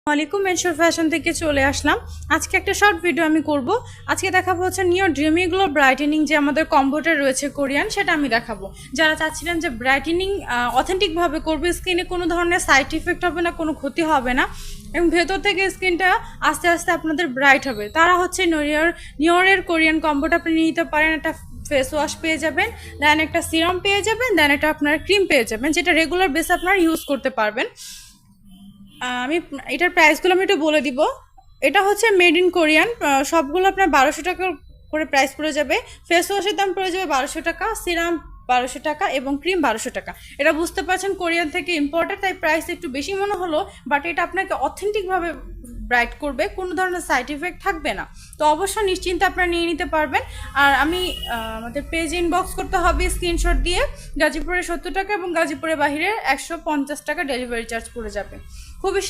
ওয়ালাইকুম মেনশোর ফ্যাশন থেকে চলে আসলাম। আজকে একটা শর্ট ভিডিও আমি করব। আজকে দেখাবো হচ্ছে নিও ড্রিমি গ্লো ব্রাইটেনিং যে আমাদের কম্বোটা রয়েছে কোরিয়ান, সেটা আমি দেখাবো। যারা চাচ্ছিলেন যে ব্রাইটেনিং অথেন্টিকভাবে করবে, স্কিনে কোনো ধরনের সাইড ইফেক্ট হবে না, কোনো ক্ষতি হবে না এবং ভেতর থেকে স্কিনটা আস্তে আস্তে আপনাদের ব্রাইট হবে, তারা হচ্ছে নিওরের কোরিয়ান কম্বোটা আপনি নিতে পারেন। একটা ফেস ওয়াশ পেয়ে যাবেন, দেন একটা সিরাম পেয়ে যাবেন, দেন একটা আপনার ক্রিম পেয়ে যাবেন, যেটা রেগুলার বেসে আপনারা ইউজ করতে পারবেন। আমি এটার প্রাইসগুলো আমি একটু বলে দিব। এটা হচ্ছে মেড ইন কোরিয়ান, সবগুলো আপনার 1200 টাকা করে প্রাইস পড়ে যাবে। ফেস ওয়াশের দাম পড়ে যাবে 1200 টাকা, সিরাম 1200 টাকা এবং ক্রিম 1200 টাকা। এটা বুঝতে পারছেন কোরিয়ান থেকে ইম্পোর্টেড, তাই প্রাইস একটু বেশি মনে হলো, বাট এটা আপনাকে অথেন্টিকভাবে ব্রাইট করবে, কোনো ধরনের সাইড ইফেক্ট থাকবে না। তো অবশ্যই নিশ্চিন্তে আপনারা নিয়ে নিতে পারবেন। আর আমি আমাদের পেজ ইনবক্স করতে হবে স্ক্রিনশট দিয়ে। গাজীপুরে 70 টাকা এবং গাজীপুরের বাহিরে 150 টাকা ডেলিভারি চার্জ পড়ে যাবে। খুবই